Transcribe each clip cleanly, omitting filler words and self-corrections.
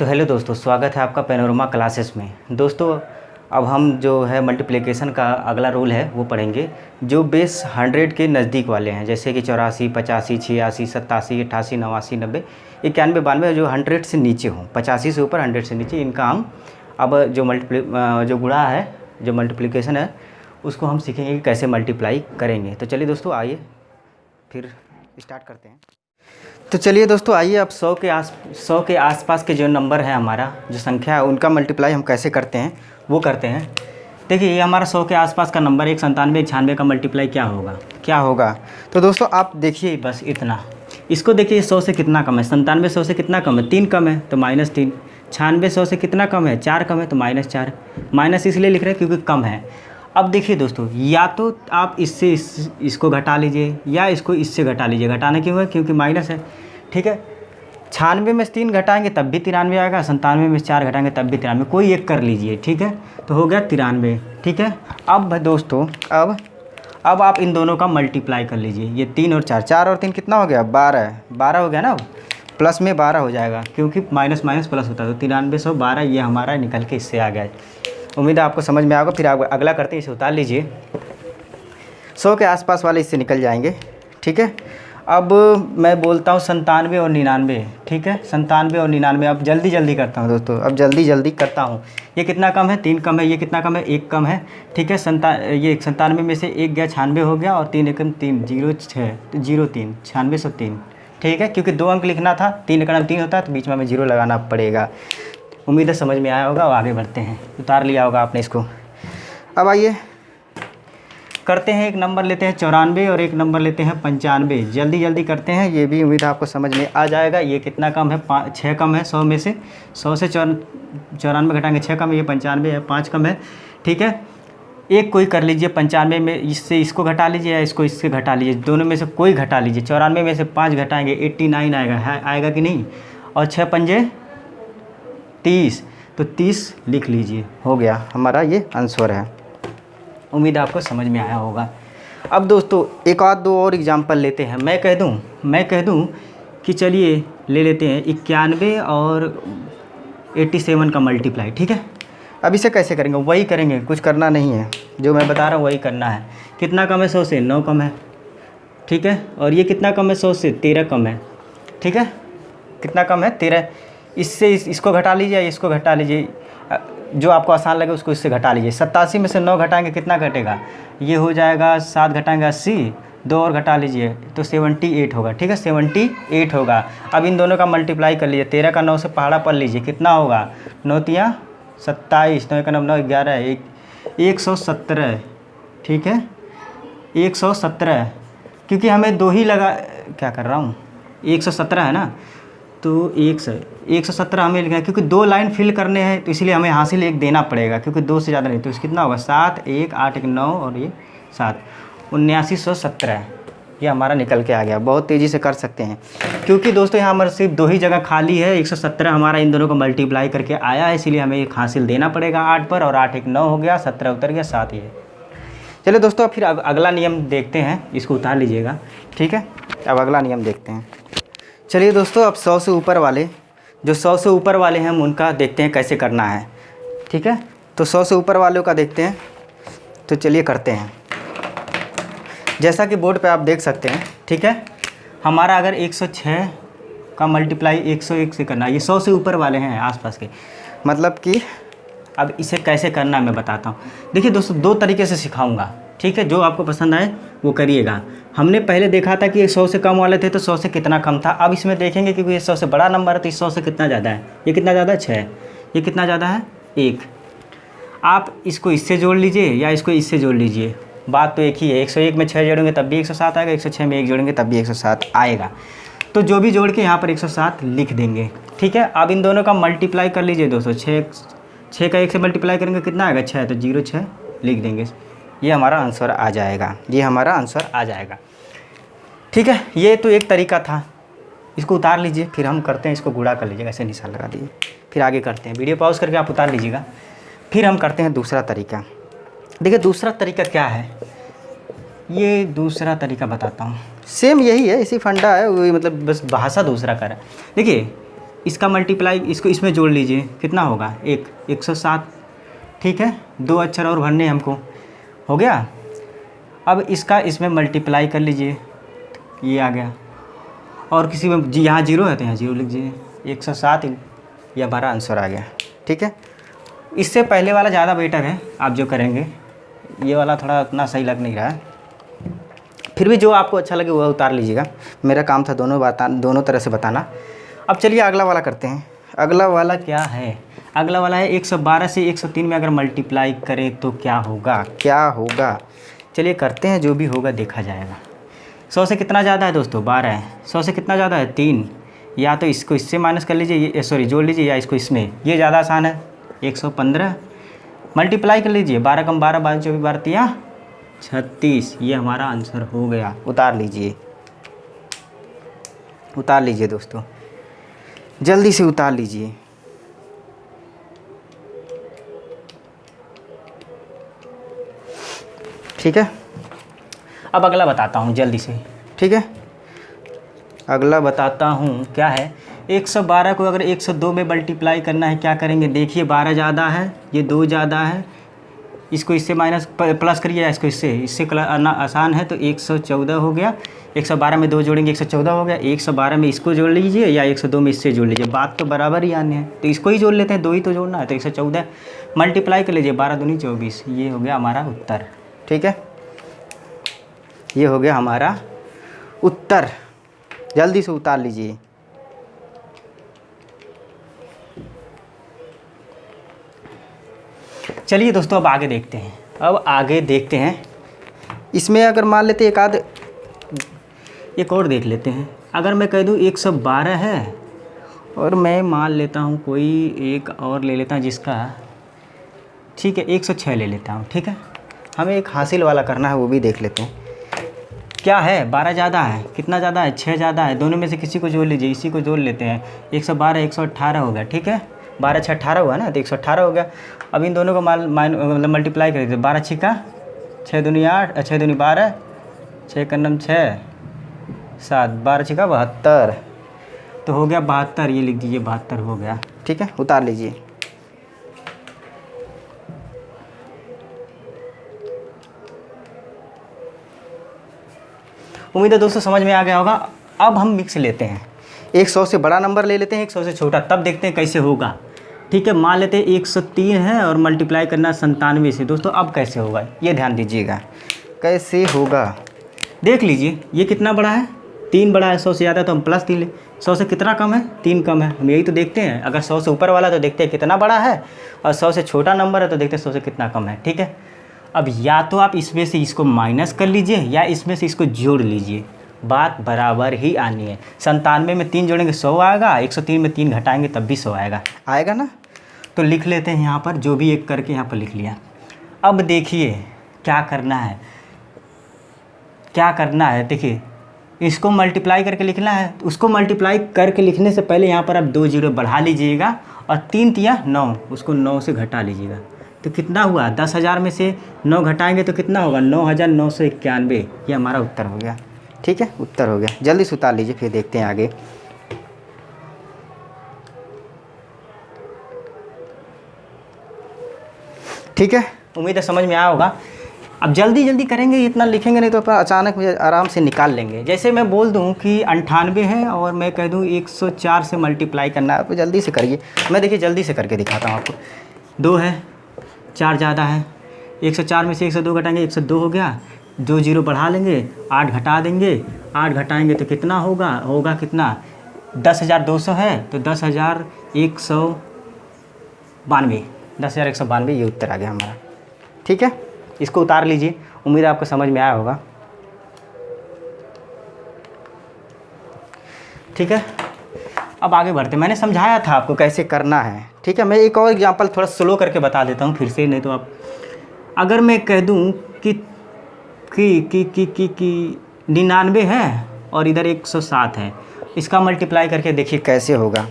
तो हेलो दोस्तों, स्वागत है आपका पैनोरमा क्लासेस में। दोस्तों अब हम जो है मल्टीप्लिकेशन का अगला रूल है वो पढ़ेंगे, जो बेस 100 के नज़दीक वाले हैं, जैसे कि 84, 85, 86, 87, 88, 89, 90, 91, 92, जो 100 से नीचे हों, 85 से ऊपर 100 से नीचे, इनका हम अब जो गुणा है, जो मल्टीप्लिकेशन है, उसको हम सीखेंगे कि कैसे मल्टीप्लाई करेंगे। तो चलिए दोस्तों, आइए फिर स्टार्ट करते हैं। तो चलिए दोस्तों, आइए अब 100 के आसपास के जो नंबर है, हमारा जो संख्या है, उनका मल्टीप्लाई हम कैसे करते हैं वो करते हैं। देखिए, ये हमारा 100 के आसपास का नंबर 197, 96 का मल्टीप्लाई क्या होगा। तो दोस्तों आप देखिए, बस इतना, इसको देखिए 100 से कितना कम है, 97 100 से कितना कम है, 3 कम है तो -3, 96 100 से कितना कम है, 4 कम है तो -4, माइनस इसलिए लिख रहे हैं क्योंकि कम है। अब देखिए दोस्तों, या तो आप इससे इसको घटा लीजिए या इसको इससे घटा लीजिए। घटाना क्यों है? क्योंकि माइनस है, ठीक है। 96 में से 3 घटाएंगे तब भी 93 आएगा, 97 में से 4 घटाएंगे तब भी 93, कोई एक कर लीजिए, ठीक है। तो हो गया 93, ठीक है। अब दोस्तों, अब आप इन दोनों का मल्टीप्लाई कर लीजिए, ये 3 और 4, 4 और 3 कितना हो गया, 12 हो गया ना। अब प्लस में 12 हो जाएगा, क्योंकि माइनस माइनस प्लस होता है, तो 93 100 12, ये हमारा निकल के इससे आ गया। उम्मीद है आपको समझ में आएगा। फिर आप अगला करते हैं, इसे उतार लीजिए, 100 के आसपास वाले इससे निकल जाएंगे, ठीक है। अब मैं बोलता हूँ 97 और 99, ठीक है। 97 और 99, अब जल्दी करता हूँ दोस्तों, अब जल्दी करता हूँ। ये कितना कम है, 3 कम है, ये कितना कम है, 1 कम है, ठीक है। ये 97 में से 1 गया, 96 हो गया, और 3 एकम 3, 0 6 0 3, 96 103, ठीक है। क्योंकि 2 अंक लिखना था, 3 एकम 3 होता है, तो बीच में हमें 0 लगाना पड़ेगा। उम्मीद है समझ में आया होगा। और आगे बढ़ते हैं, उतार लिया होगा आपने इसको। अब आइए करते हैं, एक नंबर लेते हैं 94 और एक नंबर लेते हैं 95। जल्दी करते हैं, ये भी उम्मीद है आपको समझ में आ जाएगा। ये कितना कम है, 6 कम है 100 में से, 100 से 94 घटाएंगे 6 कम है, ये 95 है, 5 कम है, ठीक है। एक कोई कर लीजिए, 95 में इससे इसको घटा लीजिए या इसको इससे घटा लीजिए, दोनों में से कोई घटा लीजिए। 94 में से 5 घटाएंगे 89 आएगा कि नहीं, और 6 पंजे 30, तो 30 लिख लीजिए, हो गया हमारा ये आंसर है। उम्मीद है आपको समझ में आया होगा। अब दोस्तों एक आध दो और एग्जांपल लेते हैं। मैं कह दूं कि चलिए ले लेते हैं 91 और 87 का मल्टीप्लाई, ठीक है। अब इसे कैसे करेंगे, वही करेंगे, कुछ करना नहीं है, जो मैं बता रहा हूँ वही करना है। कितना कम है 100 से, 9 कम है, ठीक है। और ये कितना कम है 100 से, 13 कम है, ठीक है। कितना कम है, 13। इससे इसको घटा लीजिए या इसको घटा लीजिए, जो आपको आसान लगे उसको इससे घटा लीजिए। 87 में से 9 घटाएंगे कितना घटेगा, ये हो जाएगा 7 घटाएंगे 80, 2 और घटा लीजिए तो 78 होगा, ठीक है। 78 होगा। अब इन दोनों का मल्टीप्लाई कर लीजिए, 13 का 9 से पहाड़ा पढ़ लीजिए, कितना होगा, 9 तिया 27, 9 का 9 11, 117, ठीक है। 117, क्योंकि हमें 2 ही लगा, क्या कर रहा हूँ, 117 है ना, तो 117 हमें लिखना है, क्योंकि 2 लाइन फिल करने हैं, तो इसलिए हमें हासिल 1 देना पड़ेगा, क्योंकि 2 से ज़्यादा नहीं। तो कितना होगा, 7 1 8 1 9 और ये 7, 7917, ये हमारा निकल के आ गया। बहुत तेज़ी से कर सकते हैं, क्योंकि दोस्तों यहाँ हमारे सिर्फ 2 ही जगह खाली है। 117 हमारा इन दोनों को मल्टीप्लाई करके आया है, इसीलिए हमें एक हासिल देना पड़ेगा 8 पर, और 8 1 9 हो गया, 17 उतर गया, 7 ये। चलिए दोस्तों, फिर अगला नियम देखते हैं, इसको उतार लीजिएगा, ठीक है। अब अगला नियम देखते हैं। चलिए दोस्तों, अब 100 से ऊपर वाले, जो 100 से ऊपर वाले हैं, हम उनका देखते हैं कैसे करना है, ठीक है। तो 100 से ऊपर वालों का देखते हैं, तो चलिए करते हैं। जैसा कि बोर्ड पे आप देख सकते हैं, ठीक है। हमारा अगर 106 का मल्टीप्लाई 101 से करना है, ये 100 से ऊपर वाले हैं आसपास के, मतलब कि अब इसे कैसे करना है मैं बताता हूँ। देखिए दोस्तों, 2 तरीके से सिखाऊंगा, ठीक है। जो आपको पसंद आए वो करिएगा। हमने पहले देखा था कि 100 से कम वाले थे, तो 100 से कितना कम था। अब इसमें देखेंगे, क्योंकि ये 100 से बड़ा नंबर है, तो 100 से कितना ज़्यादा है, ये कितना ज़्यादा है, 6, ये कितना ज़्यादा है, 1। आप इसको इससे जोड़ लीजिए या इसको इससे जोड़ लीजिए, बात तो एक ही है। 101 में 6 जोड़ेंगे तब भी 107 आएगा, 106 में 1 जोड़ेंगे तब भी 107 आएगा। तो जो भी जोड़ के यहाँ पर 107 लिख देंगे, ठीक है। अब इन दोनों का मल्टीप्लाई कर लीजिए दोस्तों, 6 का 1 से मल्टीप्लाई करेंगे कितना आएगा, 6, तो 0 6 लिख देंगे, ये हमारा आंसर आ जाएगा, ठीक है। ये तो एक तरीका था, इसको उतार लीजिए, फिर हम करते हैं, इसको गुणा कर लीजिएगा, ऐसे निशान लगा दीजिए, फिर आगे करते हैं। वीडियो पॉज करके आप उतार लीजिएगा, फिर हम करते हैं दूसरा तरीका। देखिए दूसरा तरीका क्या है, ये दूसरा तरीका बताता हूँ। सेम यही है, इसी फंडा है, वही मतलब बस भाषा दूसरा कर है। देखिए इसका मल्टीप्लाई इसको इसमें जोड़ लीजिए, कितना होगा 107। ठीक है, 2 अक्षर और भरने हमको, हो गया। अब इसका इसमें मल्टीप्लाई कर लीजिए, ये आ गया। और किसी में जी यहाँ 0 है तो यहाँ 0 लिख दीजिए, 107, ये हमारा आंसर आ गया। ठीक है, इससे पहले वाला ज़्यादा बेटर है आप जो करेंगे, ये वाला थोड़ा उतना सही लग नहीं रहा है। फिर भी जो आपको अच्छा लगे वह उतार लीजिएगा, मेरा काम था दोनों तरह से बताना। अब चलिए अगला वाला करते हैं। अगला वाला क्या है? अगला वाला है 112 से 103 में अगर मल्टीप्लाई करें तो क्या होगा? चलिए करते हैं, जो भी होगा देखा जाएगा। 100 से कितना ज़्यादा है दोस्तों? 12 है। 100 से कितना ज़्यादा है? 3। या तो इसको इससे माइनस कर लीजिए, ये सॉरी जोड़ लीजिए, या इसको इसमें, ये ज़्यादा आसान है। 115 मल्टीप्लाई कर लीजिए, 12 कम 12, 12 24 12 तिया 36, ये हमारा आंसर हो गया। उतार लीजिए दोस्तों, जल्दी से उतार लीजिए। ठीक है, अब अगला बताता हूँ जल्दी से। ठीक है, अगला बताता हूँ क्या है। 112 को अगर 102 में मल्टीप्लाई करना है, क्या करेंगे? देखिए 12 ज़्यादा है, ये 2 ज़्यादा है, इसको इससे माइनस प्लस करिए, इसको इससे आसान है, तो 114 हो गया। 112 में 2 जोड़ेंगे 114 हो गया। 112 में इसको जोड़ लीजिए या 102 में इससे जोड़ लीजिए, बात तो बराबर ही आनी है, तो इसको ही जोड़ लेते हैं, 2 ही तो जोड़ना है, तो 114 मल्टीप्लाई कर लीजिए, 12 दूनी 24, ये हो गया हमारा उत्तर। ठीक है, ये हो गया हमारा उत्तर। जल्दी से उतार लीजिए। चलिए दोस्तों, अब आगे देखते हैं। इसमें अगर मान लेते एक और देख लेते हैं। अगर मैं कह दूँ 112 है, और मैं मान लेता हूँ कोई एक और ले लेता हूँ जिसका, ठीक है 106 ले लेता हूँ। ठीक है, हमें एक हासिल वाला करना है, वो भी देख लेते हैं। क्या है? 12 ज़्यादा है, कितना ज़्यादा है? 6 ज़्यादा है, दोनों में से किसी को जोड़ लीजिए, इसी को जोड़ लेते हैं। 112 118 हो गया। ठीक है, 12 6 18 हुआ ना, तो 118 हो गया। अब इन दोनों को मतलब मल्टीप्लाई कर दीजिए, 12 छिका 6 दूनी 8, 6 दूनी 12, 6 का नम 6 7, 12 छिका 72, तो हो गया 72, ये लिख दीजिए 72 हो गया। ठीक है, उतार लीजिए। उम्मीद है दोस्तों समझ में आ गया होगा। अब हम मिक्स लेते हैं, 100 से बड़ा नंबर ले लेते हैं, 100 से छोटा, तब देखते हैं कैसे होगा। ठीक है, मान लेते हैं 103 है और मल्टीप्लाई करना 97 से। दोस्तों अब कैसे होगा ये ध्यान दीजिएगा, कैसे होगा देख लीजिए। ये कितना बड़ा है? 3 बड़ा है। 100 से ज़्यादा तो हम +3 ले, 100 से कितना कम है? 3 कम है, हम यही तो देखते हैं। अगर 100 से ऊपर वाला तो देखते हैं कितना बड़ा है, और 100 से छोटा नंबर है तो देखते हैं 100 से कितना कम है। ठीक है, अब या तो आप इसमें से इसको माइनस कर लीजिए या इसमें से इसको जोड़ लीजिए, बात बराबर ही आनी है। 97 में 3 जोड़ेंगे 100 आएगा, 103 में 3 घटाएंगे तब भी 100 आएगा ना। तो लिख लेते हैं यहाँ पर, जो भी एक करके यहाँ पर लिख लिया। अब देखिए क्या करना है, देखिए इसको मल्टीप्लाई करके लिखना है। उसको मल्टीप्लाई करके लिखने से पहले यहाँ पर आप 2 जीरो बढ़ा लीजिएगा, और 3 तिया 9, उसको 9 से घटा लीजिएगा, तो कितना हुआ? 10,000 में से 9 घटाएंगे तो कितना होगा? 9,991, ये हमारा उत्तर हो गया। ठीक है, उत्तर हो गया। जल्दी से उतार लीजिए, फिर देखते हैं आगे। ठीक है, उम्मीद है समझ में आया होगा। अब जल्दी करेंगे, इतना लिखेंगे नहीं तो अपन अचानक मुझे आराम से निकाल लेंगे। जैसे मैं बोल दूं कि 98 है और मैं कह दूं 104 से मल्टीप्लाई करना है, तो जल्दी से करिए। मैं देखिए जल्दी से करके दिखाता हूँ आपको। 2 है, 4 ज़्यादा है, 104 में से 102 घटाएंगे, 102 हो गया। 2 जीरो बढ़ा लेंगे, 8 घटा देंगे, 8 घटाएंगे तो कितना होगा कितना? 10,200 है, तो 10,192, 10,192, ये उत्तर आ गया हमारा। ठीक है, इसको उतार लीजिए। उम्मीद है आपको समझ में आया होगा। ठीक है, अब आगे बढ़ते। मैंने समझाया था आपको कैसे करना है। ठीक है, मैं एक और एग्जांपल थोड़ा स्लो करके बता देता हूँ फिर से, नहीं तो आप, अगर मैं कह दूँ कि 99 है और इधर 107 है, इसका मल्टीप्लाई करके देखिए कैसे होगा।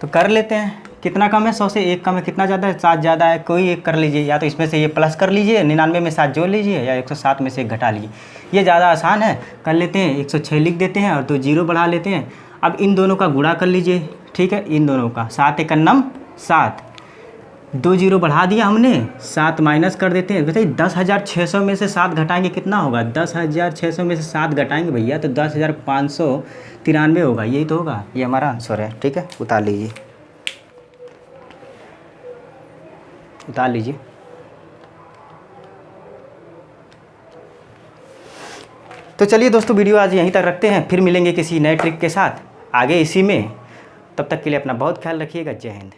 तो कर लेते हैं। कितना कम है? 100 से 1 कम है। कितना ज़्यादा है? 7 ज़्यादा है। कोई एक कर लीजिए, या तो इसमें से ये प्लस कर लीजिए, 99 में 7 जोड़ लीजिए, या 107 में से 1 घटा लीजिए। ये ज़्यादा आसान है, कर लेते हैं। 106 लिख देते हैं और 2 जीरो बढ़ा लेते हैं। अब इन दोनों का गुणा कर लीजिए, ठीक है, इन दोनों का 7 एक नम 7, 2 जीरो बढ़ा दिया हमने, 7 माइनस कर देते हैं। बताइए 10,600 में से 7 घटाएंगे कितना होगा, 10,600 में से 7 घटाएंगे भैया तो 10,593 होगा, यही तो होगा, ये हमारा आंसर है। ठीक है, उतार लीजिए, उतार लीजिए। तो चलिए दोस्तों, वीडियो आज यहीं तक रखते हैं, फिर मिलेंगे किसी नए ट्रिक के साथ आगे इसी में। तब तक के लिए अपना बहुत ख्याल रखिएगा। जय हिंद।